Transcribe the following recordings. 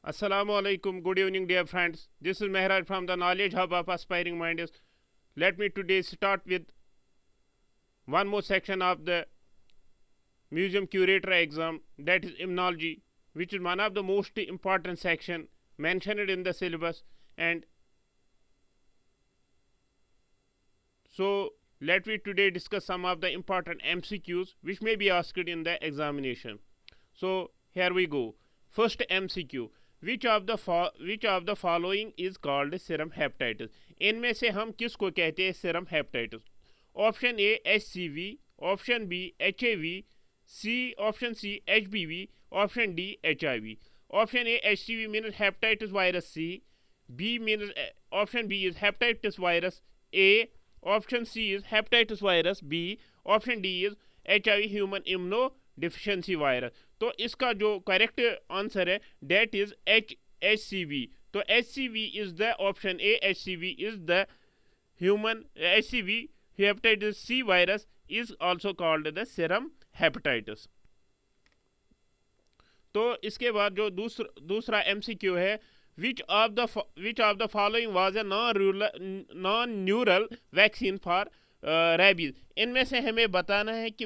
Assalamu alaikum. Good evening, dear friends. This is Mehraj from the Knowledge Hub of Aspiring Minds. Let me today start with one more section of the Museum Curator exam, that is Immunology, which is one of the most important section mentioned in the syllabus. And so let me today discuss some of the important MCQs which may be asked in the examination. So here we go. First MCQ, which of the following is called serum hepatitis? इनमें से हम किसको कहते हैं serum hepatitis? Option A HCV, option B HAV, option C HBV, option D HIV. Option A HCV means hepatitis virus C, B means option B is hepatitis virus A, option C is hepatitis virus B, option D is HIV human immunodeficiency virus. तो इसका जो correct answer है that is HCV. तो HCV is the option A. HCV is the human HCV hepatitis C virus is also called the serum hepatitis. तो इसके बाद जो दूसरा MCQ है, which of the following was a non-neural vaccine for rabies? इनमें से हमें बताना है कि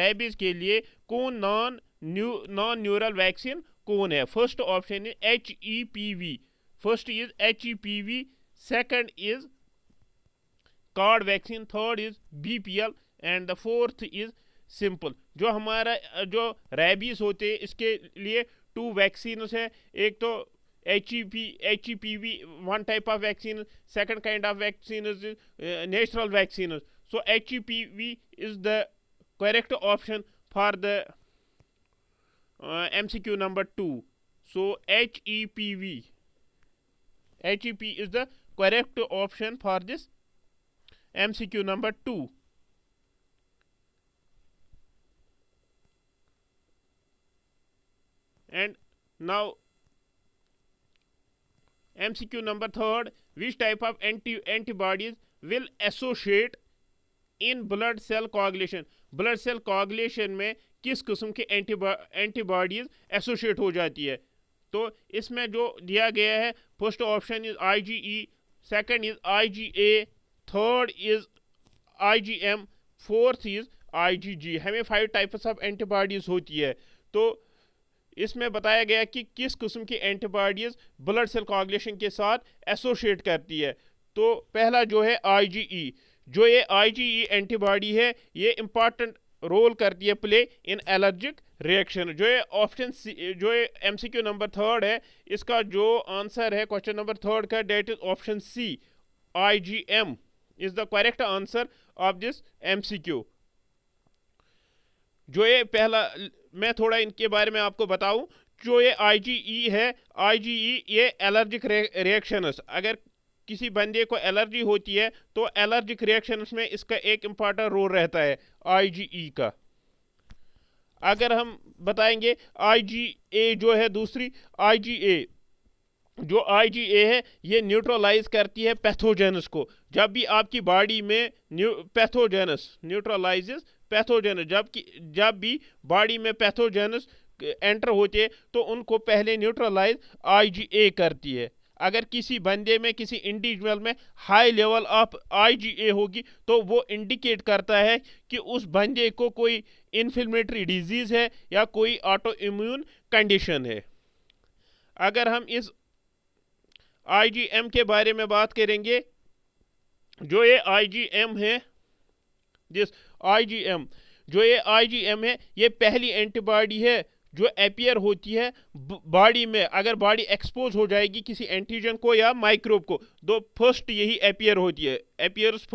रेबीज के लिए कौन नॉन न्यूरल वैक्सीन कौन है. First option is HEPV. First is HEPV, second is called vaccine, third is BPL and the fourth is simple. जो हमारा जो रेबीज होते हैं इसके लिए 2 वैक्सीन है. एक तो HEPV one type of vaccine, second kind of vaccine is natural vaccine. So HEPV is the correct option for the MCQ number 2. So HEPV is the correct option for this MCQ number 2. And now MCQ number 3, which type of antibodies will associate in blood cell coagulation? Blood cell coagulation में किस किस्म के antibodies associate हो जाती है? तो इसमें जो दिया गया है, first option is IgE, second is IgA, third is IgM, fourth is IgG. हमें 5 टाइप्स ऑफ एंटीबॉडीज होती है. तो इसमें बताया गया कि किस किस्म की एंटीबॉडीज ब्लड सेल कोagulation के साथ एसोसिएट करती है. तो पहला जो है IgE, जो ये IgE एंटीबॉडी है ये इंपॉर्टेंट रोल करती है प्ले इन एलर्जिक रिएक्शन. जो ये ऑप्शन सी, जो ये MCQ नंबर 3 है, इसका जो आंसर है क्वेश्चन नंबर 3 का, that is option C. IgM is the correct answer of this MCQ. जो ये पहला, मैं थोड़ा इनके बारे में आपको बताऊं. जो ये IgE है, IgE ये एलर्जिक रिएक्शंस, अगर किसी बंदे को एलर्जी होती है तो एलर्जिक रिएक्शंस में इसका एक इम्पॉर्टेंट रोल रहता है IgE का. अगर हम बताएंगे IgA जो है दूसरी, IgA जो IgA है ये न्यूट्रलाइज करती है पैथोजेनस को. जब भी आपकी बॉडी में पैथोजेनस न्यूट्रलाइजेस पैथोजेनस, जब भी बॉडी में पैथोजेनस एंटर होते हैं तो उनको पहले न्यूट्रलाइज IgA करती है. अगर किसी बंदे में, किसी इंडिविजुअल में हाई लेवल ऑफ IgA होगी तो वो इंडिकेट करता है कि उस बंदे को कोई इन्फ्लेमेटरी डिजीज है या कोई ऑटो इम्यून कंडीशन है. अगर हम इस IgM के बारे में बात करेंगे, जो ये IgM है, दिस IgM, जो ये IgM है ये पहली एंटीबॉडी है जो अपीयर होती है बॉडी में. अगर बॉडी एक्सपोज हो जाएगी किसी एंटीजन को या माइक्रोब को, तो फर्स्ट यही अपीयर होती है. अपीयर्स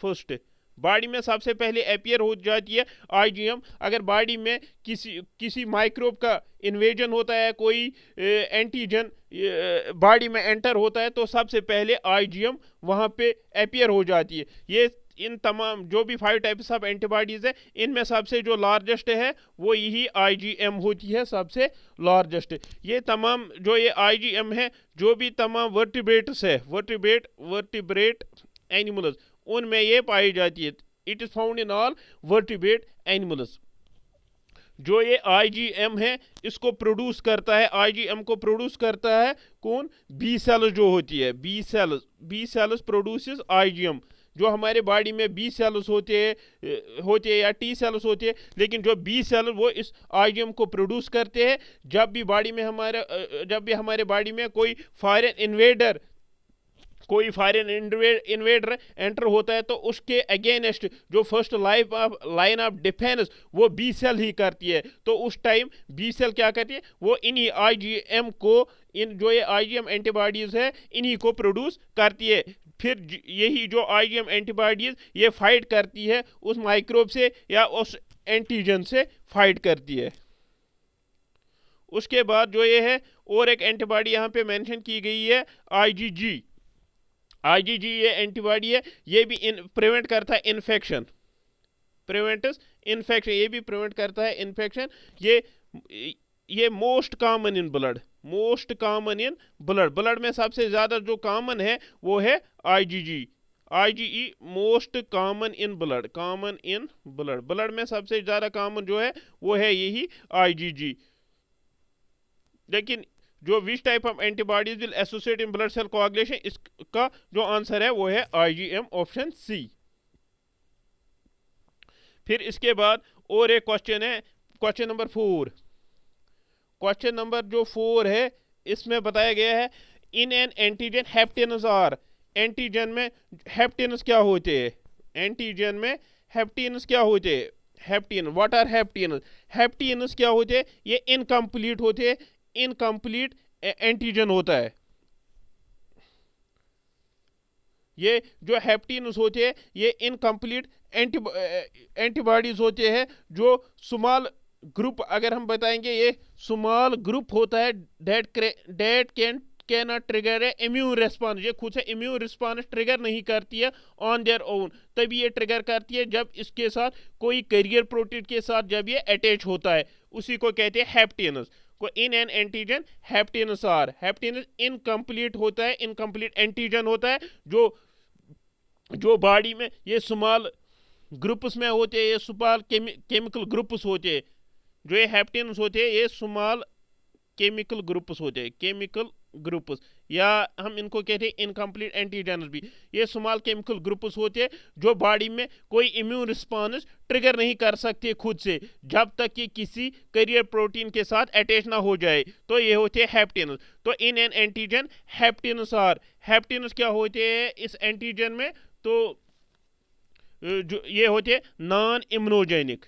फर्स्ट बॉडी में सबसे पहले अपीयर हो जाती है IgM. अगर बॉडी में किसी माइक्रोब का इन्वेजन होता है, कोई एंटीजन बॉडी में एंटर होता है, तो सबसे पहले IgM वहाँ पे अपीयर हो जाती है. ये इन तमाम जो भी 5 टाइप्स ऑफ एंटीबॉडीज है, इनमें सबसे जो लार्जेस्ट है वो यही IgM होती है, सबसे लार्जेस्ट. ये तमाम जो ये IgM है, जो भी तमाम वर्टिब्रेट्स है, वर्टिब्रेट एनिमल्स, उनमें ये पाई जाती है. It is found in all vertebrate animals. जो ये आईजीएम है इसको प्रोड्यूस करता है, आईजीएम को प्रोड्यूस करता है कौन? बी सेल्स जो होती है, बी सेल्स प्रोड्यूसेस आईजीएम। जो हमारे बॉडी में बी सेल्स होते हैं या टी सेल्स होते हैं, लेकिन जो बी सेल वो इस आईजीएम को प्रोड्यूस करते हैं। जब भी हमारे बॉडी में कोई फॉरेन इन्वेडर एंटर होता है, तो उसके अगेंस्ट जो फर्स्ट लाइन ऑफ डिफेंस वो बी सेल ही करती है। तो उस टाइम बी सेल क्या करती है? वो इन्हीं आईजीएम को, जो ये आईजीएम एंटीबॉडीज है इन्हीं को प्रोड्यूस करती है। फिर यही जो आईजीएम एंटीबॉडीज ये फाइट करती है उस माइक्रोब से या उस एंटीजन से फाइट करती है। उसके बाद जो ये है और एक एंटीबॉडी यहाँ पे मेंशन की गई है, आईजीजी। ये एंटीबॉडी है, ये भी प्रिवेंट करता है इन्फेक्शन, ये भी प्रिवेंट करता है इन्फेक्शन। ये मोस्ट कॉमन इन ब्लड में सबसे ज़्यादा जो कॉमन है वो है IgE most common in blood में सबसे ज़्यादा कॉमन जो है वो है यही आईजीजी। लेकिन जो which type of antibodies will associate in blood cell coagulation, इसका जो आंसर है वो है आईजीएम, ऑप्शन सी। फिर इसके बाद और एक क्वेश्चन है, क्वेश्चन नंबर 4। क्वेश्चन नंबर जो 4 है इसमें बताया गया है in an antigen haptens are. Antigen में हेप्टेनस क्या होते हैं? एंटीजन में हेप्टेनस क्या होते हैं? Hapten, what are haptens? Haptens क्या होते हैं? ये इनकम्प्लीट होते हैं, इनकम्प्लीट एंटीजन होता है। ये जो हेप्टेनस होते हैं ये इनकम्प्लीट एंटीबॉडीज होते हैं जो स्मॉल ग्रुप, अगर हम बताएंगे ये स्मॉल ग्रुप होता है date can not trigger A immune response. ये खुद से इम्यून रिस्पॉन्स ट्रिगर नहीं करती है ऑन देयर ओन, तभी ये ट्रिगर करती है जब इसके साथ कोई कैरियर प्रोटीन के साथ जब ये अटैच होता है, उसी को कहते हैं हेप्टेनस। को in an antigen haptens are. Haptens incomplete होता है, इनकम्प्लीट एंटीजन होता है जो बॉडी में ये स्मॉल ग्रुप्स में होते हैं, ये स्मॉल केमिकल ग्रुप्स होते हैं। जो ये हेप्टेनस होते हैं ये स्मॉल केमिकल ग्रुप्स होते हैं, केमिकल ग्रुप्स, या हम इनको कहते हैं इनकम्प्लीट एंटीजन्स भी। ये स्मॉल केमिकल ग्रुप्स होते हैं जो बॉडी में कोई इम्यून रिस्पॉन्स ट्रिगर नहीं कर सकते खुद से जब तक कि किसी कैरियर प्रोटीन के साथ अटैच ना हो जाए, तो ये होते हैं हेप्टेनस। तो इन एन एंटीजन हेप्टेनस आर। हेप्टेनस क्या होते हैं इस एंटीजन में? तो जो ये होते हैं non immunogenic,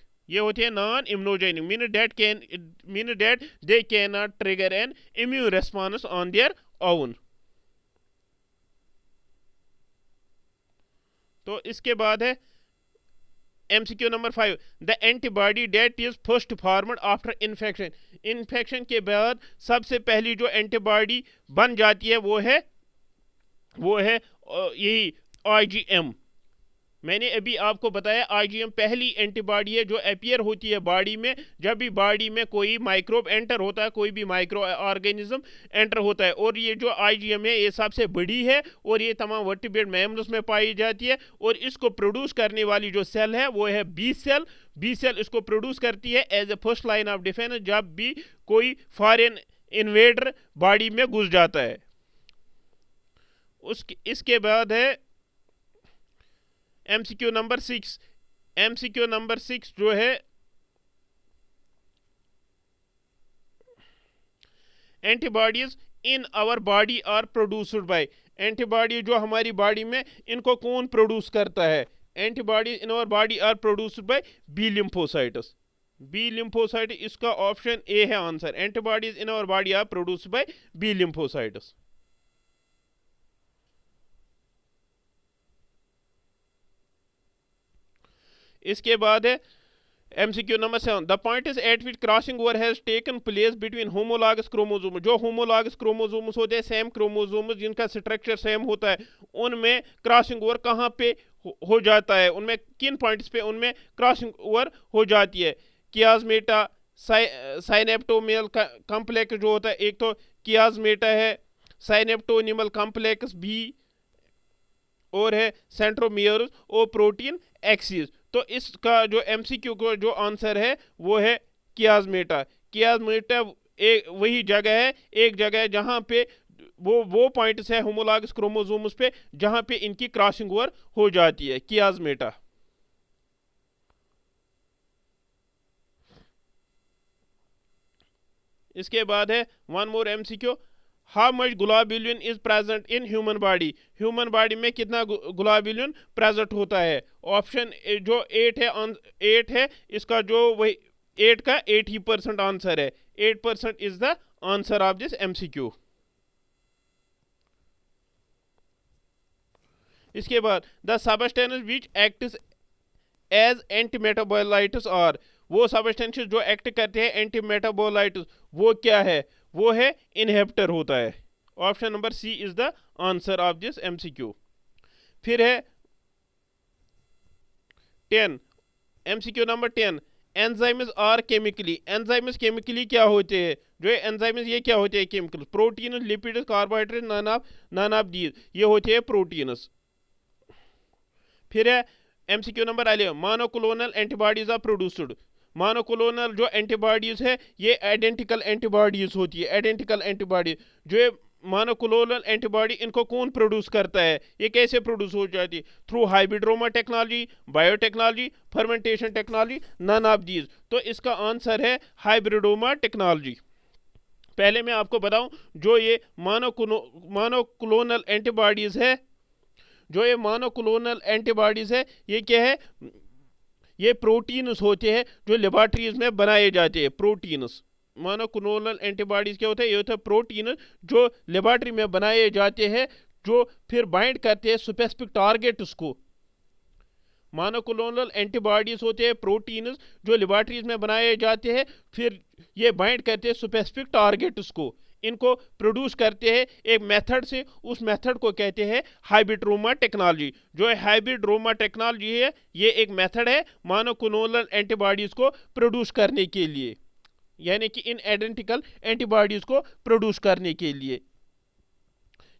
mean that they can not trigger an immune response on their own. तो इसके बाद है MCQ number 5, the antibody that is first formed after infection. Infection के बाद सबसे पहली जो एंटीबॉडी बन जाती है वो है यही आईजीएम। मैंने अभी आपको बताया आईजीएम पहली एंटीबॉडी है जो अपीयर होती है बॉडी में जब भी बॉडी में कोई माइक्रोब एंटर होता है, कोई भी माइक्रो ऑर्गेनिज्म एंटर होता है। और ये जो आईजीएम है ये सबसे बड़ी है और ये तमाम वर्टिब्रेट मैमल्स में पाई जाती है। और इसको प्रोड्यूस करने वाली जो सेल है वो है बी सेल इसको प्रोड्यूस करती है as a first line of defence जब भी कोई फॉरेन इन्वेडर बॉडी में घुस जाता है। इसके बाद है MCQ नंबर 6 जो है antibodies in our body are produced by. Antibody जो हमारी बॉडी में इनको कौन प्रोड्यूस करता है? Antibodies in our body are produced by B lymphocytes. इसका ऑप्शन ए है answer. Antibodies in our body are produced by B lymphocytes. इसके बाद है MCQ number 7, the point is at which crossing over has taken place between homologous chromosome. जो homologous chromosomes होते हैं, same chromosomes जिनका structure same होता है, उनमें क्रॉसिंग ओवर कहाँ पे हो जाता है? उनमें किन पॉइंट्स पे उनमें क्रॉसिंग ओवर हो जाती है? कियाजमेटा, साइनेप्टोमियल कॉम्प्लेक्स जो होता है, एक तो कियाजमेटा है, साइनेप्टोनिमल कॉम्प्लेक्स भी, और है सेंट्रोमियर्स और प्रोटीन एक्सिस। तो इसका जो MCQ को जो आंसर है वो है कियाजमेटा। कियाजमेटा एक वही जगह है, एक जगह है जहां पे वो पॉइंट्स है होमोलॉगस क्रोमोसोम्स पे जहां पे इनकी क्रॉसिंग ओवर हो जाती है, कियाजमेटा। इसके बाद है one more MCQ, how much globulin is present in human body. Human body में कितना ग्लोबुलिन प्रेजेंट होता है? ऑप्शन जो 8 है इसका जो वही 8 का 80% आंसर है। 8% is the answer of this MCQ. इसके बाद the substance which acts as anti metabolites और, वो सबस्टेंसेस जो एक्ट करते हैं एंटी मेटाबोलाइट्स वो क्या है? वो है इनहिबिटर होता है। Option number C is the answer of this MCQ. फिर है 10, MCQ number 10, enzymes are chemically. Enzymes chemically क्या होते हैं? जो एंजाइम्स ये क्या होते हैं chemical? Protein, lipid, carbohydrate, none of these ये होते हैं प्रोटीन्स। फिर है MCQ number 11, monoclonal antibodies are produced. Monoclonal जो एंटीबॉडीज है ये आइडेंटिकल एंटीबॉडीज होती है। आइडेंटिकल एंटीबॉडी जो मोनोक्लोनल एंटीबॉडी इनको कौन प्रोड्यूस करता है? ये कैसे प्रोड्यूस हो जाती है? Through hybridoma technology, biotechnology, fermentation technology, none of these. तो इसका आंसर है हाइब्रिडोमा टेक्नोलॉजी। पहले मैं आपको बताऊं, जो ये मोनोक्लोनल एंटीबॉडीज है, जो ये मोनोक्लोनल एंटीबॉडीज है ये क्या है? ये प्रोटीन्स होते हैं जो लेबोरेटरीज में बनाए जाते हैं। प्रोटीन्स, मोनोक्लोनल एंटीबॉडीज क्या होता है? ये होता है प्रोटीन जो लेबोरेटरी में बनाए जाते हैं, जो फिर बाइंड करते हैं स्पेसिफिक टारगेट्स को। मोनोक्लोनल एंटीबॉडीज होते हैं प्रोटीन्स जो लेबोरेटरीज में बनाए जाते हैं, फिर ये बाइंड करते हैं स्पेसिफिक टारगेट्स को, इनको प्रोड्यूस करते हैं एक मेथड से। उस मेथड को कहते हैं हाइब्रिडोमा टेक्नोलॉजी। जो हाइब्रिडोमा टेक्नोलॉजी है ये एक मेथड है मोनोक्लोनल एंटीबॉडीज को प्रोड्यूस करने के लिए, यानी कि इन आइडेंटिकल एंटीबॉडीज को प्रोड्यूस करने के लिए।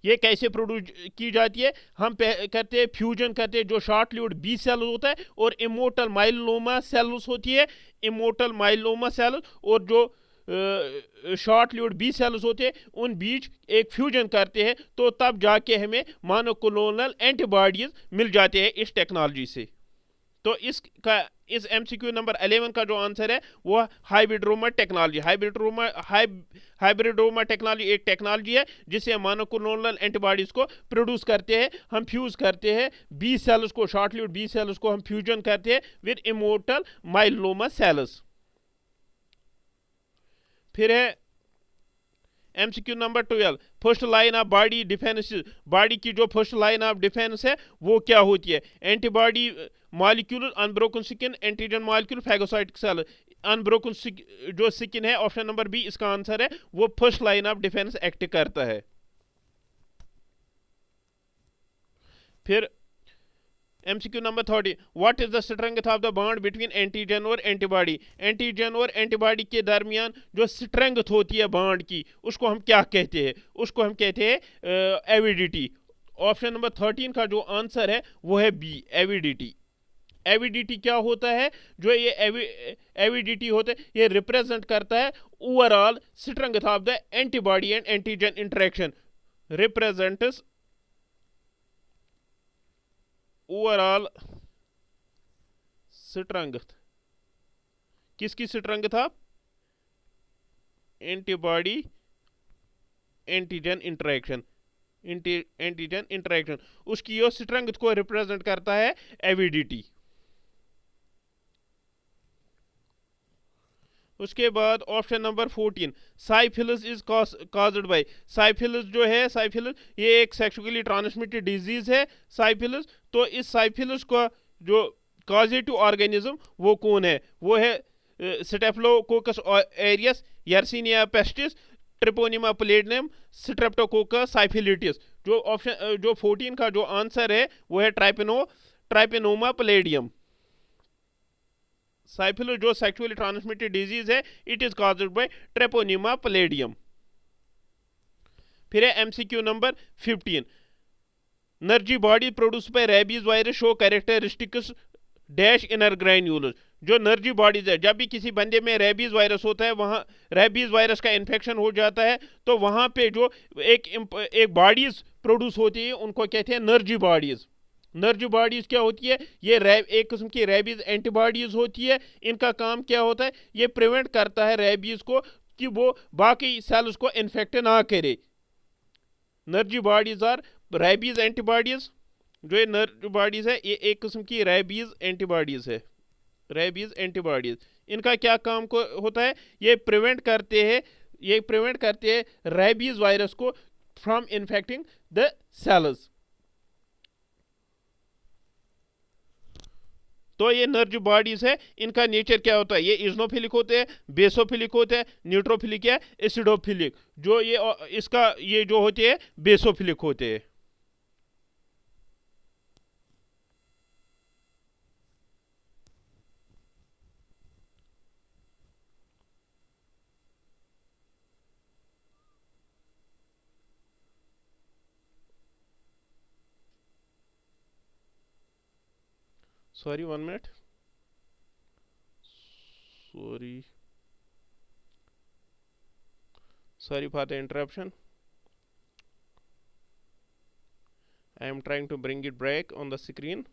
ये कैसे प्रोड्यूस की जाती है? हम करते हैं फ्यूजन करते हैं, जो शॉर्ट लिव्ड बी सेल होता है और इमोर्टल माइलोमा सेल्स होती है। इमोर्टल माइलोमा सेल और जो शॉर्ट लिव्ड बी सेल्स होते हैं उन बीच एक फ्यूजन करते हैं, तो तब जाके हमें मोनोक्लोनल एंटीबॉडीज मिल जाते हैं इस टेक्नोलॉजी से। तो इस एमसीक्यू नंबर 11 का जो आंसर है वो हाइब्रिडोमा टेक्नोलॉजी। हाइब्रिडोमा टेक्नोलॉजी एक टेक्नोलॉजी है जिससे मोनोक्लोनल एंटीबॉडीज को प्रोड्यूस करते हैं। हम फ्यूज करते हैं बी सेल्स को, शॉर्ट लिव्ड बी सेल्स को हम फ्यूजन करते हैं विद इमोर्टल माइलोमा सेल्स। फिर है MCQ number 12, first line of body defence. Body की जो फर्स्ट लाइन ऑफ डिफेंस है वो क्या होती है? Antibody molecule, unbroken skin, antigen molecule, phagocytic cell. Unbroken जो स्किन है, ऑप्शन नंबर बी इसका आंसर है, वो first line of defence act करता है। फिर MCQ number 30, what is the strength of the bond between antigen और एंटीबॉडी। एंटीजन और एंटीबॉडी के दरमियान जो स्ट्रेंथ होती है बॉन्ड की उसको हम क्या कहते हैं? उसको हम कहते हैं एविडिटी। ऑप्शन नंबर 13 का जो आंसर है वो है बी, एविडिटी। एविडिटी क्या होता है? जो ये एविडिटी होता है ये रिप्रेजेंट करता है overall strength of the antibody and antigen interaction. Represents overall strength, किसकी स्ट्रेंथ था? Antibody antigen interaction, antigen interaction, उसकी यो स्ट्रेंथ को रिप्रेजेंट करता है एविडिटी। उसके बाद option number 14, syphilis is caused by. Syphilis जो है, साइफिलिस ये एक सेक्सुअली ट्रांसमिटेड डिजीज है साइफिलिस। तो इस साइफिलिस का जो कॉजेटिव ऑर्गेनिज्म वो कौन है? वो है staphylococcus aureus, yersinia pestis, treponema pallidum, streptococcus syphilitis. जो 14 का जो आंसर है वो है ट्राइपेनोमा पैलेडियम। साइफिलिस जो सेक्सुअली ट्रांसमिटेड डिजीज है, it is caused by treponema pallidum. फिर है एमसीक्यू नंबर 15, नर्जी body produce by rabies virus show characteristics dash inner granules. जो नर्जी बॉडीज है, जब भी किसी बंदे में रेबीज वायरस होता है, वहाँ रेबीज वायरस का इन्फेक्शन हो जाता है, तो वहाँ पे जो एक बॉडीज प्रोड्यूस होती है उनको कहते हैं नर्जी बॉडीज। नर्जी बॉडीज क्या होती है? ये एक किस्म की रेबीज एंटीबॉडीज होती है। इनका काम क्या होता है? ये प्रिवेंट करता है रेबीज को कि वो बाकी सेल्स को इन्फेक्ट ना करे। नर्जी बॉडीज आर रेबीज एंटीबॉडीज। जो ये नर्जी बॉडीज है ये एक किस्म की रेबीज एंटीबॉडीज है, रेबीज एंटीबॉडीज। इनका क्या काम को होता है? ये प्रिवेंट करते हैं रेबीज वायरस को फ्रॉम इन्फेक्टिंग द सेल्स। तो ये नर्ज बॉडीज है, इनका नेचर क्या होता है? ये इजनोफिलिक होते हैं, बेसोफिलिक होते हैं, न्यूट्रोफिलिक या एसिडोफिलिक। जो ये इसका ये जो होते हैं बेसोफिलिक होते हैं। Sorry, 1 minute. Sorry for the interruption. I am trying to bring it back on the screen.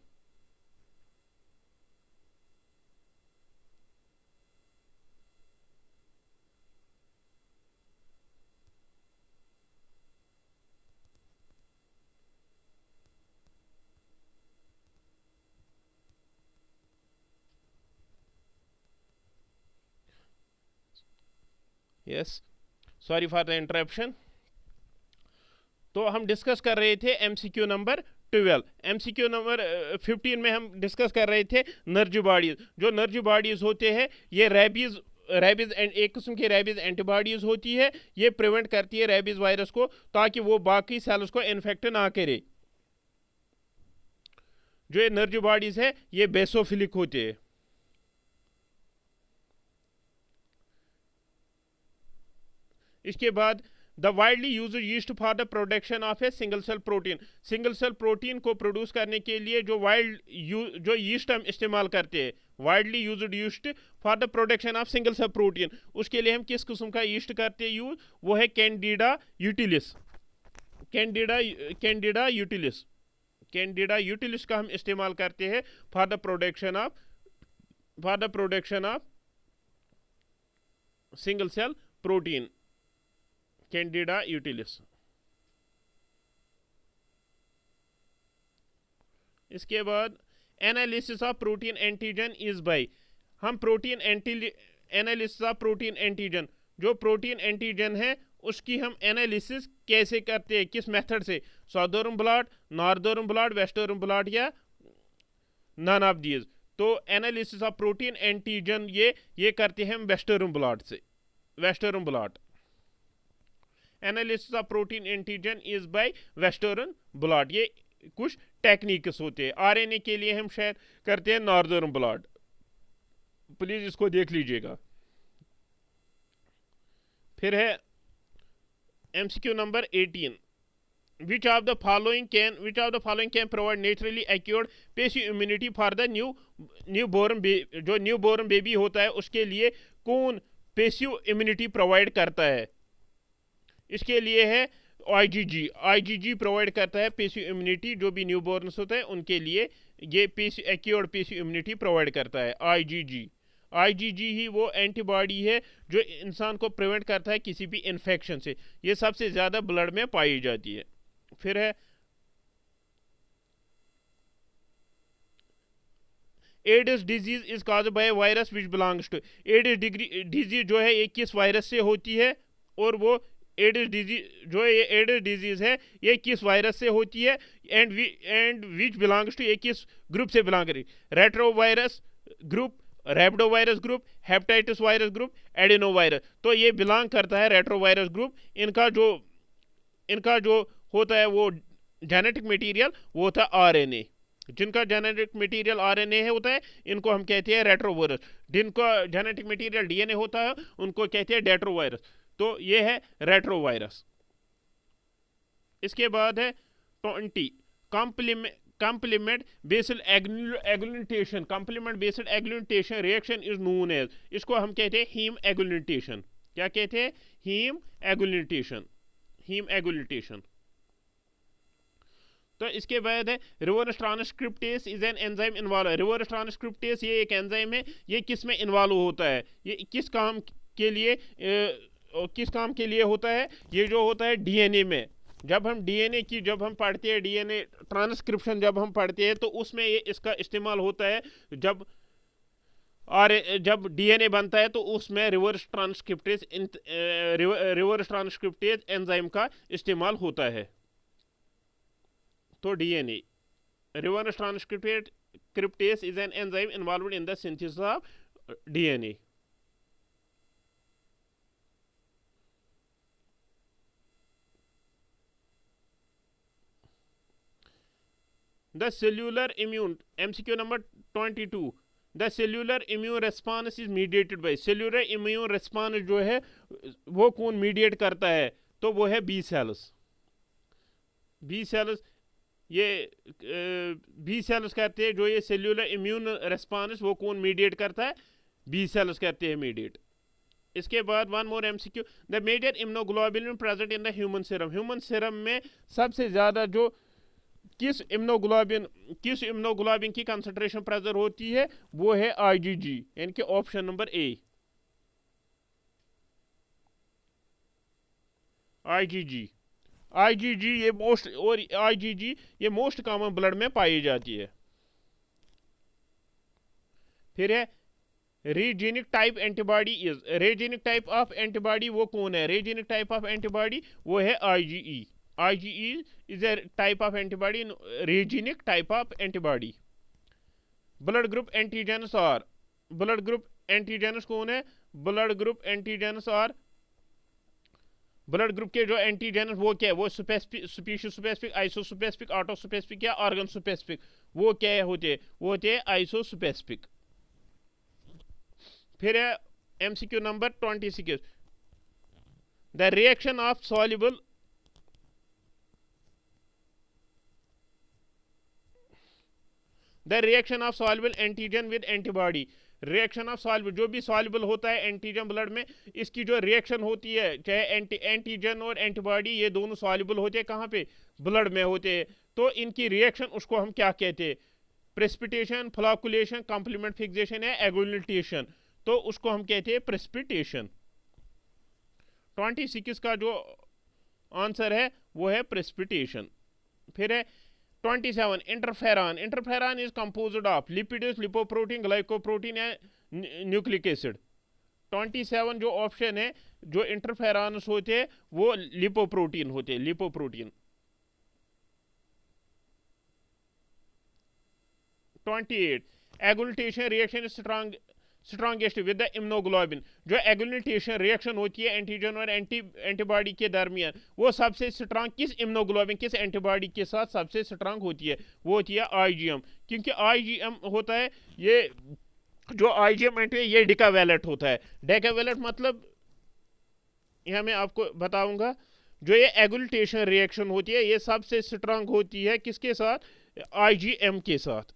Yes, sorry for the interruption. तो हम डिस्कस कर रहे थे एमसीक्यू नंबर 12। एमसीक्यू नंबर 15 में हम डिस्कस कर रहे थे नर्जी बॉडीज। जो नर्जी बॉडीज होते हैं ये रेबीज एक किस्म की रेबीज एंटीबॉडीज होती है। ये प्रिवेंट करती है रेबीज वायरस को ताकि वो बाकी सेल्स को इन्फेक्ट ना करे। जो ये नर्जी बॉडीज है ये बेसोफिलिक होते हैं। इसके बाद the widely used yeast for the production of a single cell protein. Single cell protein को प्रोड्यूस करने के लिए जो जो यीस्ट हम इस्तेमाल करते हैं, widely used yeast for the production of single cell protein, उसके लिए हम किस किस्म का यीस्ट करते हैं यूज? वो है कैंडिडा यूटिलिस। कैंडिडा यूटिलिस का हम इस्तेमाल करते हैं for the production of single cell protein, candida utilis. इसके बाद analysis of protein antigen is by. हम एनालिसिस ऑफ प्रोटीन एंटीजन, जो प्रोटीन एंटीजन है उसकी हम एनालिसिस कैसे करते हैं, किस मेथड से? Southern blot, northern blot, western blot या नन ऑफ दीज। तो एनालिसिस ऑफ प्रोटीन एंटीजन ये करते हैं हम वेस्टर्न ब्लॉट से, western blot. Analysis of protein antigen is bye western blot. ये कुछ टेक्निक्स होते हैं। आरएनए के लिए हम शायद करते हैं नॉर्दर्न ब्लॉट। प्लीज इसको देख लीजिएगा। फिर है MCQ number 18। Which of the following can provide naturally acquired passive immunity for the newborn baby? जो न्यूबॉर्न बेबी होता है उसके लिए कौन पेसिव इम्यूनिटी प्रोवाइड करता है? इसके लिए है आईजीजी प्रोवाइड करता है पेसिव इम्यूनिटी। जो भी न्यूबॉर्न्स होते हैं उनके लिए ये एक्योर्ड पेसिव इम्यूनिटी प्रोवाइड करता है आईजीजी ही वो एंटीबॉडी है जो इंसान को प्रिवेंट करता है किसी भी इन्फेक्शन से। ये सबसे ज़्यादा ब्लड में पाई जाती है। फिर है AIDS disease is caused by virus which belongs to. AIDS disease जो है ये किस वायरस से होती है? और वो एड्स डिजीज जो है ये एड्स डिजीज है ये किस वायरस से होती है? एंड विच बिलोंग्स टू, ये किस ग्रुप से बिलोंग करेगी? Retro virus group, rhabdo virus group, hepatitis virus group, adeno virus. तो ये बिलोंग करता है रेट्रो वायरस ग्रुप। इनका जो होता है वो जेनेटिक मटेरियल वो होता है आरएनए। जिनका जेनेटिक मटेरियल आरएनए है होता है इनको हम कहते हैं रेट्रोवायरस। जिनका जेनेटिक मटेरियल डीएनए होता है उनको कहते हैं डेट्रोवायरस। तो ये है रेट्रोवायरस। इसके बाद है 20 complement basal agglutination, complement basal agglutination reaction is known as, इसको हम कहते हैं हीम एगुलिटेशन। क्या कहते हैं? Haem agglutination, haem agglutination. तो इसके बाद है reverse transcriptase is an enzyme involve. Reverse transcriptase ये एक एंजाइम है, ये किस में इन्वॉल्व होता है, ये किस काम के लिए किस काम के लिए होता है? ये जो होता है डीएनए में, जब हम डीएनए की जब हम पढ़ते हैं, डीएनए ट्रांसक्रिप्शन जब हम पढ़ते हैं तो उसमें ये इसका इस्तेमाल होता है। जब डीएनए बनता है तो उसमें रिवर्स ट्रांसक्रिप्टेज एंजाइम का इस्तेमाल होता है। तो DNA reverse transcriptase is an enzyme involved in the synthesis of DNA. The cellular immune, MCQ number 22, the cellular immune response is mediated by, cellular immune response जो है वो कौन मीडिएट करता है? तो वो है बी सेल्स। बी सेल्स, ये बी सेल्स कहते हैं जो ये सेल्यूलर इम्यून रेस्पॉन्स वो कौन मीडिएट करता है? बी सेल्स कहते हैं मीडिएट। इसके बाद one more MCQ, the major immunoglobulin present in the human serum. Human serum में सबसे ज़्यादा जो किस इम्यूनोग्लोबुलिन की कंसंट्रेशन प्रेजेंट होती है वो है आईजीजी, यानी कि option number A, IgG. IgG ये मोस्ट, और आईजीजी ये मोस्ट कॉमन ब्लड में पाई जाती है। फिर है reaginic type antibody is, reaginic type of antibody वो कौन है? रेजेनिक टाइप ऑफ एंटीबॉडी वो है IgE. IgE is a type of antibody, reagenic type of antibody. Blood group antigens are, blood group antigens कौन है? blood group antigens are, blood group के जो antigens वो क्या है? वो species specific, isospecific, autospecific या organ specific, वो क्या होते हैं? वो होते हैं isospecific। फिर है MCQ number 26, the reaction of soluble, the reaction of soluble antigen with antibody. Reaction of soluble, जो भी सॉल्युबल होता है एंटीजन ब्लड में, इसकी जो रिएक्शन होती है, चाहे एंटीजन और एंटीबॉडी ये दोनों सॉल्युबल होते हैं, कहाँ पे? ब्लड में होते हैं। तो इनकी रिएक्शन उसको हम क्या कहते हैं? प्रेसिपिटेशन, फ्लॉकुलेशन, कॉम्प्लीमेंट फिक्सेशन या एगुलिटेशन, तो उसको हम कहते हैं प्रेसिपिटेशन। 26 का जो आंसर है वो है प्रेसिपिटेशन। फिर है 27 interferon. Interferon is composed of lipids, lipoprotein, glycoprotein या न्यूक्लिक एसिड। 27 जो ऑप्शन है, जो इंटरफेरॉन्स होते हैं वो लिपोप्रोटीन होते हैं, lipoprotein. 28 agglutination reaction strongest with the immunoglobulin. जो एगुलिटेशन रिएक्शन होती है एंटीजन और एंटीबॉडी के दरमियान, वो सबसे स्ट्रांग किस इम्यूनोग्लोबुलिन, किस एंटीबॉडी के साथ सबसे स्ट्रांग होती है? वो होती है आईजीएम। क्योंकि आईजीएम होता है, ये जो आईजीएम एंटी है ये डिकावैलेंट होता है। डिकावैलेंट मतलब यहाँ मैं आपको बताऊंगा, जो ये एगुलिटेशन रिएक्शन होती है ये सबसे स्ट्रांग होती है किसके साथ? आईजीएम के साथ।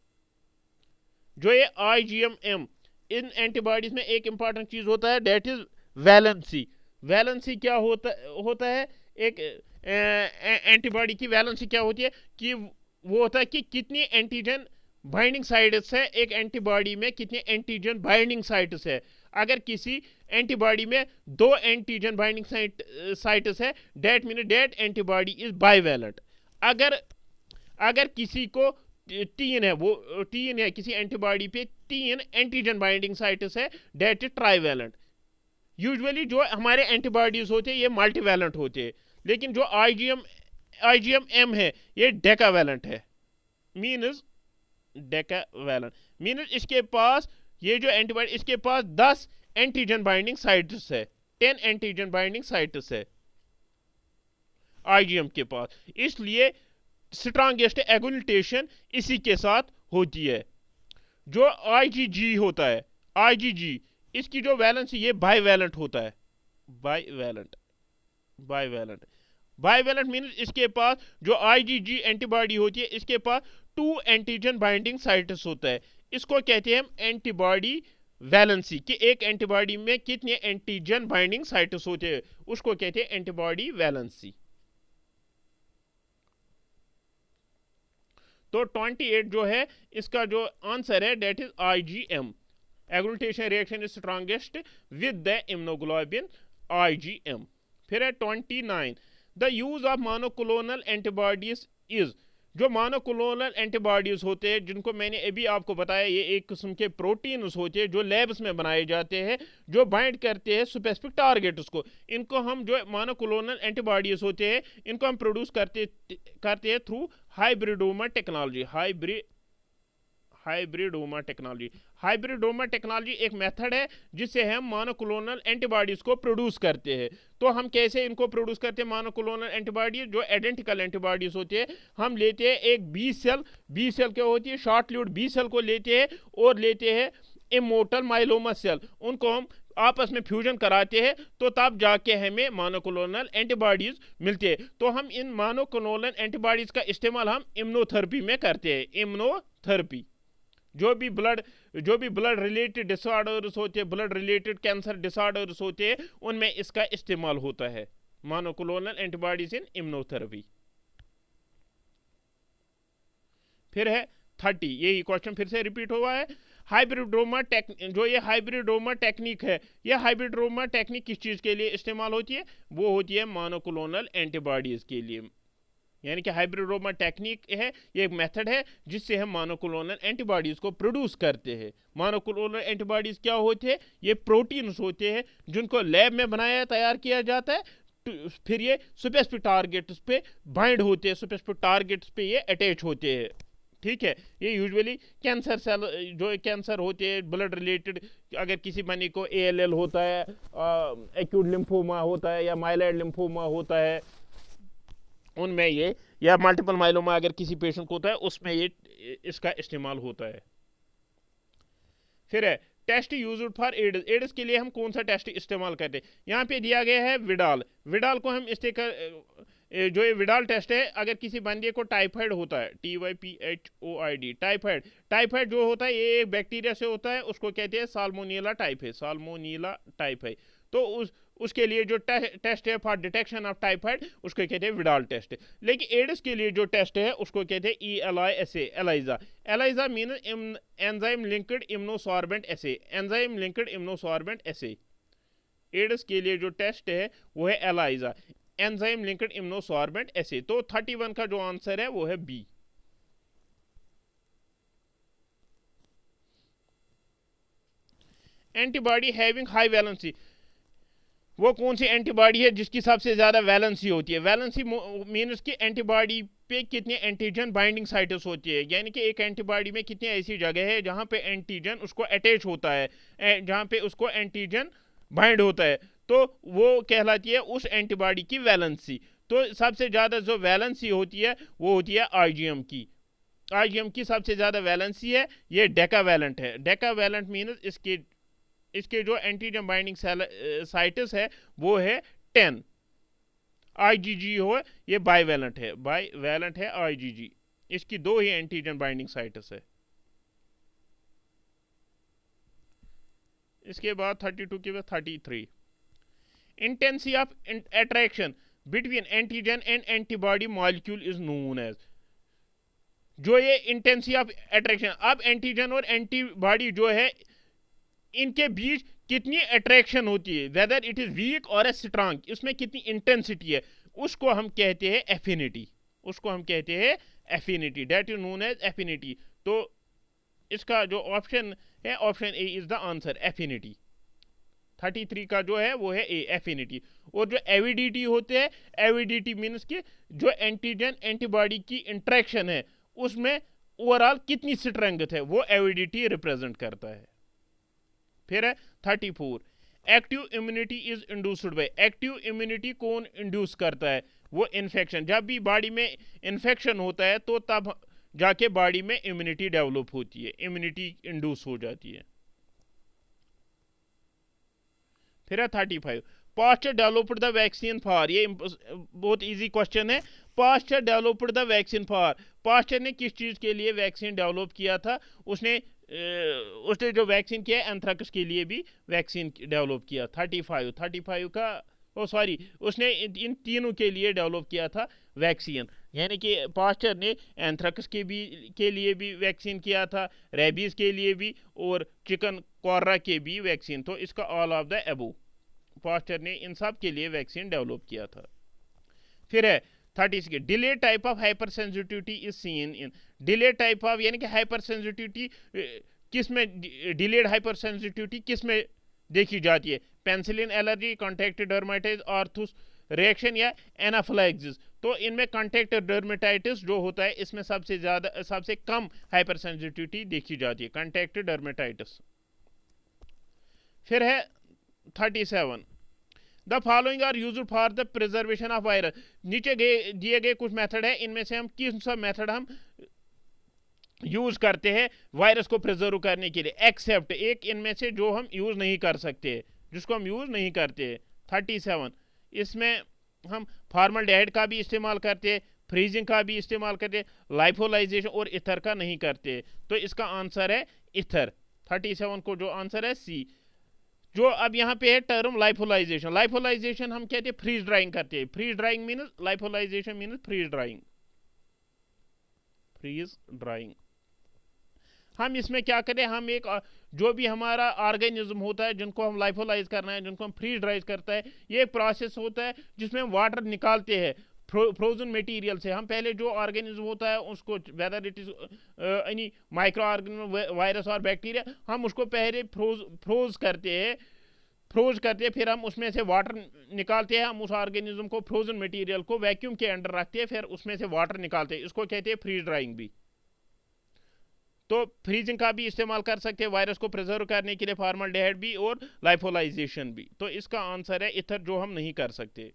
जो ये आईजीएम, इन एंटीबॉडीज में एक इंपॉर्टेंट चीज होता है, डेट इज वैलेंसी। वैलेंसी क्या होता है? एक एंटीबॉडी की वैलेंसी क्या होती है कि वो होता है कि कितनी एंटीजन बाइंडिंग साइट्स है एक एंटीबॉडी में, कितने एंटीजन बाइंडिंग साइट्स है। अगर किसी एंटीबॉडी में 2 एंटीजन बाइंडिंग साइट्स है, that mean that antibody is bivalent. अगर किसी को 3 है, वो 3 है, किसी एंटीबॉडी पे 3 एंटीजन बाइंडिंग साइट्स है, डेट इज ट्राइवैलेंट। यूजुअली जो हमारे एंटीबॉडीज होते हैं ये मल्टीवैलेंट होते हैं, लेकिन जो आईजीएम है ये डेकावैलेंट है। मीन्स डेकावैलेंट मीन्स इसके पास, ये जो एंटीबॉडी, इसके पास 10 एंटीजन बाइंडिंग साइट्स है, 10 एंटीजन बाइंडिंग साइट्स है आईजीएम के पास। इसलिए स्ट्रॉन्गेस्ट एगुलिटेशन इसी के साथ होती है। जो आईजीजी होता है, आईजीजी, इसकी जो वैलेंसी ये बाइवैलेंट होता है। बाइवैलेंट मीन्स इसके पास जो आईजीजी एंटीबॉडी होती है इसके पास 2 एंटीजन बाइंडिंग साइट्स होता है, इसको कहते हैं हम एंटीबॉडी वैलेंसी, कि एक एंटीबॉडी में कितने एंटीजन बाइंडिंग साइट्स होते हैं, उसको कहते हैं एंटीबॉडी वैलेंसी। तो 28 जो है इसका जो आंसर है that is IgM, agglutination reaction is strongest with the immunoglobulin IgM। फिर है 29, the use of monoclonal antibodies is, जो मोनोक्लोनल एंटीबॉडीज होते हैं जिनको मैंने अभी आपको बताया, ये एक किस्म के प्रोटीन्स होते हैं जो लैब्स में बनाए जाते हैं, जो बाइंड करते हैं स्पेसिफिक टारगेट्स को। इनको हम जो मोनोक्लोनल एंटीबॉडीज होते हैं इनको हम प्रोड्यूस करते हैं through hybridoma technology. Hybridoma technology एक मेथड है जिससे हम मोनोक्लोनल एंटीबॉडीज को प्रोड्यूस करते हैं। तो हम कैसे इनको प्रोड्यूस करते हैं मोनोक्लोनल एंटीबॉडीज, जो आइडेंटिकल एंटीबॉडीज होते हैं, हम लेते हैं एक बी सेल क्या होती है, शॉर्ट लिव्ड बी सेल को लेते हैं और लेते हैं इमोर्टल माइलोमा सेल, उनको हम आपस में फ्यूजन कराते हैं, तो तब जाके हमें मोनोक्लोनल एंटीबॉडीज मिलते हैं। तो हम इन मोनोक्लोनल एंटीबॉडीज का इस्तेमाल हम इम्यूनोथेरेपी में करते हैं। इम्यूनोथेरेपी जो भी ब्लड रिलेटेड डिसऑर्डर्स होते हैं, ब्लड रिलेटेड कैंसर डिसऑर्डर्स होते हैं, उनमें इसका इस्तेमाल होता है, मोनोक्लोनल एंटीबॉडीज इन इम्यूनोथेरेपी। फिर है 30, यही क्वेश्चन फिर से रिपीट हुआ है। जो ये हाइब्रिडोमा टेक्निक है, ये हाइब्रिडोमा टेक्निक किस चीज़ के लिए इस्तेमाल होती है, वो होती है मोनोक्लोनल एंटीबॉडीज के लिए। यानी कि हाइब्रिडोमा टेक्निक है, ये एक मेथड है जिससे हम मोनोक्लोनल एंटीबॉडीज को प्रोड्यूस करते हैं। मोनोक्लोनल एंटीबॉडीज क्या होते हैं, ये प्रोटीन्स होते हैं जिनको लैब में तैयार किया जाता है, फिर ये स्पेसिफिक टारगेट्स पे बाइंड होते हैं, स्पेसिफिक टारगेट्स पे ये अटैच होते हैं। ठीक है, ये यूजुअली कैंसर सेल जो कैंसर होते हैं ब्लड रिलेटेड, अगर किसी बंदे को ALL होता है, एक्यूट लिम्फोमा होता है या माइलॉइड लिम्फोमा होता है, उनमें ये, या मल्टीपल माइलोमा अगर किसी पेशेंट को होता है, उसमें ये इसका इस्तेमाल होता है। फिर है टेस्ट यूज्ड फॉर एड्स के लिए हम कौन सा टेस्ट इस्तेमाल करते हैं, यहाँ पे दिया गया है विडाल को हम जो ये विडाल टेस्ट है, अगर किसी बंदे को टाइफाइड होता है, TYPHOID, टाइफाइड जो होता है ये एक बैक्टीरिया से होता है, उसको कहते हैं साल्मोनेला टाइफाइड। तो उसके लिए जो टेस्ट है फॉर डिटेक्शन ऑफ टाइफाइड, उसको कहते हैं विडाल टेस्ट। लेकिन एड्स के लिए जो टेस्ट है उसको कहते हैं ELISA, ELISA mean enzyme linked immunosorbent assay. AIDS के लिए जो टेस्ट है वो है ELISA, enzyme linked immunosorbent assay. तो 31 का जो आंसर है वो है B। Antibody having high valency, वो कौन सी एंटीबॉडी है जिसकी सबसे ज्यादा वैलेंसी होती है। वैलेंसी मीन्स कि एंटीबॉडी पे कितने एंटीजन बाइंडिंग साइट्स होती है, यानी कि एक एंटीबॉडी में कितनी ऐसी जगह है जहां पे एंटीजन उसको अटैच होता है, जहां पे उसको एंटीजन बाइंड होता है, तो वो कहलाती है उस एंटीबॉडी की वैलेंसी। तो सबसे ज्यादा जो वैलेंसी होती है वो होती है IgM की सबसे ज्यादा वैलेंसी है, ये डेकावैलेंट है। डेकावैलेंट मीन्स इसके जो एंटीजन बाइंडिंग साइट्स है वो है 10। IgG हो, ये बाईवैलेंट है IgG, इसकी 2 ही एंटीजन बाइंडिंग साइट्स है। इसके बाद 32 के बाद 33, intensity of attraction between antigen and antibody molecule is known as, जो ये इंटेंसिटी ऑफ अट्रैक्शन, अब एंटीजन और एंटीबॉडी जो है इनके बीच कितनी अट्रैक्शन होती है, वेदर इट इज वीक और ए स्ट्रांग, इसमें कितनी इंटेंसिटी है, उसको हम कहते हैं affinity, that is known as affinity. तो इसका जो ऑप्शन है, option A is the answer, affinity. 33 का जो है वो है ए, एफिनिटी। और जो एविडिटी होते हैं, एविडिटी मीन्स कि जो एंटीजन एंटीबॉडी की इंट्रैक्शन है उसमें ओवरऑल कितनी स्ट्रेंथ है, वो एविडिटी रिप्रेजेंट करता है। फिर है 34, active immunity is induced by, active immunity कौन इंड्यूस करता है, वो इन्फेक्शन। जब भी बॉडी में इन्फेक्शन होता है तो तब जाके बॉडी में इम्यूनिटी डेवलप होती है, इम्यूनिटी इंड्यूस हो जाती है। फिर है 35, Pasteur developed the vaccine for, ये बहुत इजी क्वेश्चन है। Pasteur developed the vaccine for, Pasteur ने किस चीज़ के लिए वैक्सीन डेवलप किया था? उसने जो वैक्सीन किया एंथ्रेक्स के लिए भी वैक्सीन डेवलप किया। 35 का सॉरी, उसने इन तीनों के लिए डेवलप किया था वैक्सीन, यानी कि पास्चर ने एंथ्रेक्स के लिए भी वैक्सीन किया था, रेबीज़ के लिए भी और चिकन कॉर्रा के भी वैक्सीन। तो इसका all of the above, Pasteur ने इन सब के लिए वैक्सीन डेवलप किया था। फिर है 36, delay type of hyper sensitivity is seen in, delay type of यानी कि हाइपर सेंसिटिविटी किस में, डिलेड हाइपर सेंसिटिविटी किस में देखी जाती है? Penicillin allergy, contact dermatitis, Arthus reaction या एनाफिलैक्सिस। तो इनमें कॉन्टैक्ट डर्मेटाइटिस जो होता है इसमें सबसे कम हाइपर सेंसिटिविटी देखी जाती है, कॉन्टैक्ट डर्मेटाइटिस। फिर है 37, the following are used for the preservation of virus, नीचे दिए गए कुछ मेथड है, इनमें से हम किस सब मेथड हम यूज करते हैं वायरस को प्रिजर्व करने के लिए, एक्सेप्ट एक इनमें से जो हम यूज नहीं कर सकते, जिसको हम यूज नहीं करते। 37, इसमें हम फॉर्मल्डिहाइड का भी इस्तेमाल करते हैं, फ्रीजिंग का भी इस्तेमाल करते हैं, लाइफोलाइजेशन और इथर का नहीं करते। तो इसका आंसर है इथर। 37 को जो आंसर है सी। जो अब यहाँ पे है टर्म लाइफोलाइजेशन, लाइफोलाइजेशन हम कहते हैं फ्रीज ड्राइंग करते हैं, freeze drying means, lyophilization means freeze drying, freeze drying. हम इसमें क्या करें, हम एक जो भी हमारा ऑर्गेनिज्म होता है जिनको हम लाइफोलाइज करना है, जिनको हम फ्रीज ड्राइज करता है, ये एक प्रोसेस होता है जिसमें हम वाटर निकालते हैं फ्रोजन मटेरियल से। हम पहले जो ऑर्गेनिज्म होता है उसको, whether it is any micro organism, virus और बैक्टीरिया, हम उसको पहले फ्रोज करते हैं, फिर हम उसमें से वाटर निकालते हैं, हम उस ऑर्गेनिज्म को, फ्रोजन मटेरियल को वैक्यूम के अंडर रखते हैं, फिर उसमें से वाटर निकालते हैं, इसको कहते हैं फ्रीज ड्राइंग भी। तो फ्रीजिंग का भी इस्तेमाल कर सकते हैं वायरस को प्रिजर्व करने के लिए, फॉर्मल्डिहाइड भी और लाइफोलाइजेशन भी। तो इसका आंसर है इथर, जो हम नहीं कर सकते।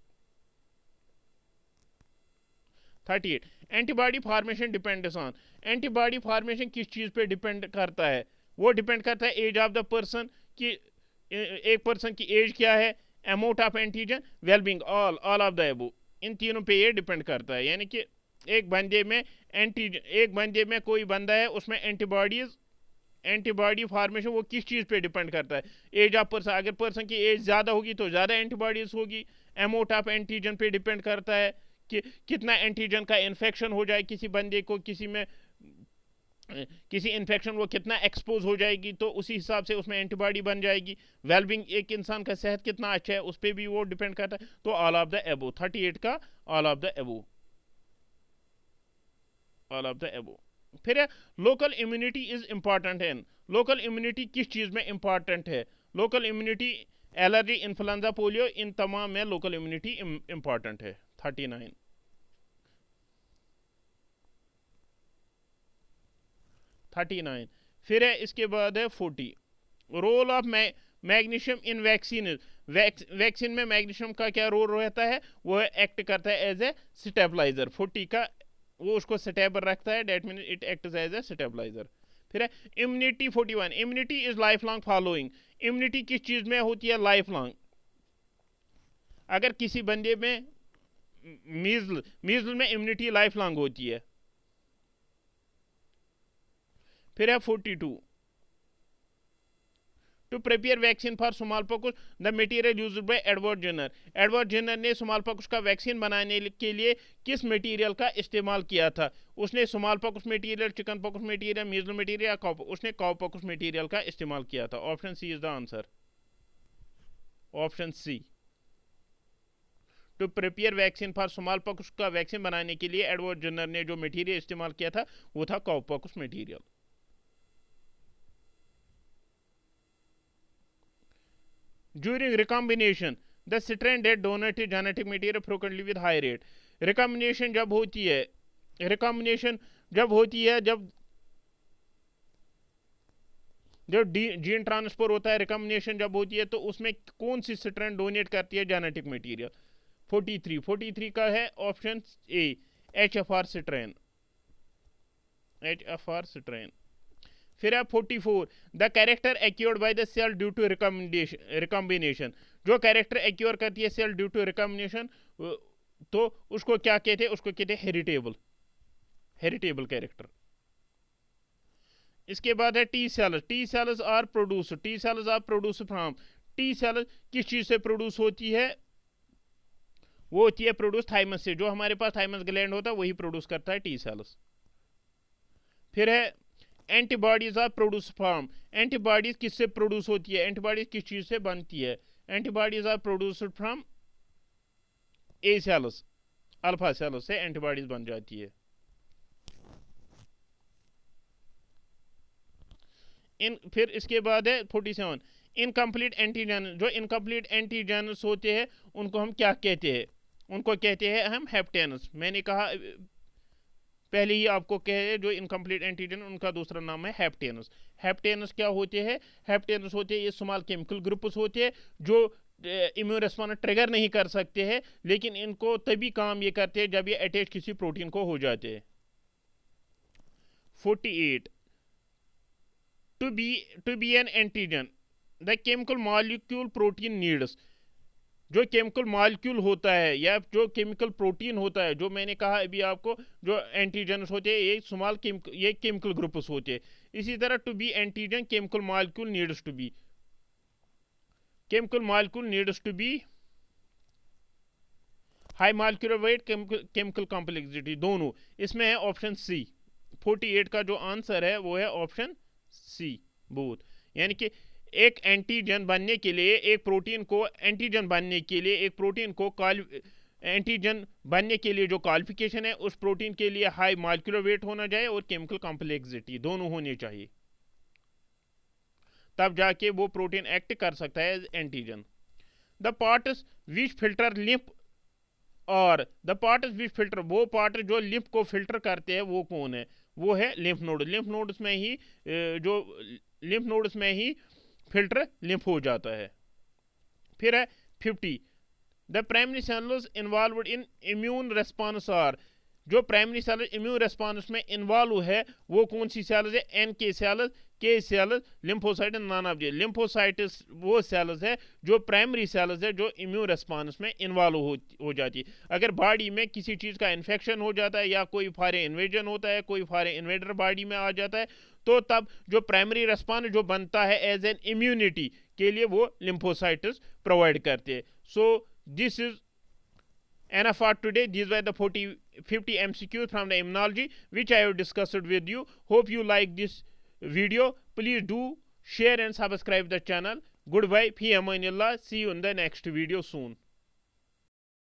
38, antibody formation depends on, antibody formation किस चीज पे डिपेंड करता है? वो डिपेंड करता है एज ऑफ द पर्सन, कि एक पर्सन की एज क्या है, amount of antigen, wellbeing, all of the above, इन तीनों पे ये डिपेंड करता है। यानी कि एक बंदे में कोई बंदा है, उसमें एंटीबॉडी फॉर्मेशन वो किस चीज़ पे डिपेंड करता है? एज ऑफ पर्सन, अगर पर्सन की एज ज़्यादा होगी तो ज़्यादा एंटीबॉडीज होगी। अमाउंट ऑफ एंटीजन पे डिपेंड करता है कि कितना एंटीजन का इन्फेक्शन हो जाए किसी बंदे को, किसी इन्फेक्शन वो कितना एक्सपोज हो जाएगी, तो उसी हिसाब से उसमें एंटीबॉडी बन जाएगी। वेलबींग, एक इंसान का सेहत कितना अच्छा है, उस पर भी वो डिपेंड करता है। तो ऑल ऑफ द अबव, 38 का all of the above, all of the above. फिर है लोकल इम्यूनिटी इज इंपॉर्टेंट है, लोकल इम्यूनिटी किस चीज़ में इंपॉर्टेंट है? Local immunity, allergy, influenza, polio, इन तमाम में लोकल इम्यूनिटी इंपॉर्टेंट है। 39, फिर है इसके बाद है 40, role of magnesium in vaccine, vaccine में मैग्नीशियम का क्या रोल रहता है? वो एक्ट करता है एज ए स्टेबलाइजर। 40 का वो उसको स्टेबल रखता है, that mean it acts as a stabiliser. फिर है immunity 41, immunity is life long following, immunity किस चीज़ में होती है लाइफ लॉन्ग? अगर किसी बंदे में मीजल में इम्यूनिटी लाइफ लॉन्ग होती है। फिर है 42, to prepare vaccine for small pox the material used by Edward Jenner, Edward Jenner ने स्मॉल पॉक्स का वैक्सीन बनाने के लिए किस मटेरियल का इस्तेमाल किया था? उसने small pox material, chicken pox material, measle material या उसने काउ पॉक्स मटेरियल का इस्तेमाल किया था। Option C is the answer, option C. To prepare vaccine for small pox का वैक्सीन बनाने के लिए एडवर्ड जेनर ने जो मटेरियल इस्तेमाल किया था वो था cow pox material. During recombination, the strain that donated genetic material frequently with high rate. Recombination जब होती है, जब जीन ट्रांसफर होता है, रिकम्बिनेशन जब होती है, तो उसमें कौन सी स्ट्रेन डोनेट करती है जेनेटिक मटेरियल? 43 का है option A, HFR strain, HFR strain. फिर है 44, the character acquired by the cell due to recombination, जो कैरेक्टर एक्योर करती है सेल ड्यू टू रिकम्बिनेशन तो उसको क्या कहते हैं, उसको कहते हैं हेरिटेबल कैरेक्टर। इसके बाद है T cells. T cells are produce from, T cells किस चीज से प्रोड्यूस होती है, वो होती है प्रोड्यूस थाइमस से, जो हमारे पास थाइमस ग्लैंड होता है वही प्रोड्यूस करता है टी सेल्स। फिर है antibodies are produce from, antibodies किससे प्रोड्यूस होती है, एंटीबॉडीज किस चीज से बनती है, antibodies are produced from A cells, alpha cells से एंटीबॉडीज बन जाती है। फिर इसके बाद है 47 इनकम्प्लीट एंटीजन। जो इनकम्प्लीट एंटीजन होते हैं उनको हम क्या कहते हैं, उनको कहते हैं हम हेप्टेनस। मैंने कहा पहले ही आपको कहे, जो इनकम्प्लीट एंटीजन उनका दूसरा नाम है हेप्टेनस। हेप्टेनस क्या होते हैं, हेप्टेनस होते हैं ये स्मॉल केमिकल ग्रुप्स होते हैं जो इम्यून रिस्पॉन्स ट्रिगर नहीं कर सकते हैं, लेकिन इनको तभी काम ये करते हैं जब ये अटैच किसी प्रोटीन को हो जाते हैं। 48 to be an antigen the chemical molecule protein needs। जो केमिकल मॉलिक्यूल होता है या जो केमिकल प्रोटीन होता है, जो मैंने कहा अभी आपको, जो एंटीजन होते हैं ये स्मॉल ये केमिकल ग्रुप्स होते हैं। इसी तरह to be antigen chemical molecule needs to be, chemical molecule needs to be high molecular weight, chemical complexity दोनों। इसमें है ऑप्शन सी। 48 का जो आंसर है वो है ऑप्शन सी, बोथ। यानी कि एक एंटीजन बनने के लिए, एक प्रोटीन को एंटीजन बनने के लिए, एक प्रोटीन को एंटीजन बनने के लिए जो क्वालिफिकेशन है, उस प्रोटीन के लिए हाई मॉलिक्यूलर वेट होना चाहिए और केमिकल कॉम्प्लेक्सिटी दोनों होने चाहिए, तब जाके वो प्रोटीन एक्ट कर सकता है as antigen. The parts which filter lymph, और द पार्ट्स विच फिल्टर, वो पार्ट जो लिम्फ को फिल्टर करते हैं वो कौन है, वो है लिम्फ नोड। लिम्फ नोड्स में ही जो लिम्फ नोड्स में ही फिल्टर लिम्फ हो जाता है। फिर है 50 the primary cells involved in immune response are, जो प्राइमरी सेल इम्यून रेस्पॉन्स में इन्वॉल्व है वो कौन सी सेल्स है, N K cells, K cells, lymphocyte, none of. Lymphocytes वो सेल्स है जो प्राइमरी सेल्स है जो इम्यून रेस्पॉन्स में इन्वॉल्व हो जाती है। अगर बॉडी में किसी चीज़ का इन्फेक्शन हो जाता है या कोई फॉरेन इन्वेजन होता है, कोई फॉरेन इन्वेडर बॉडी में आ जाता है, तो तब जो प्राइमरी रेस्पॉन्स जो बनता है एज एन इम्यूनिटी के लिए वो लिम्फोसाइट्स प्रोवाइड करते हैं। So this is enough for today. These were the 50 MCQs from the immunology which I have discussed with you. Hope you like this video. Please do share and subscribe the channel. Goodbye. Fi amanillah. See you in the next video soon.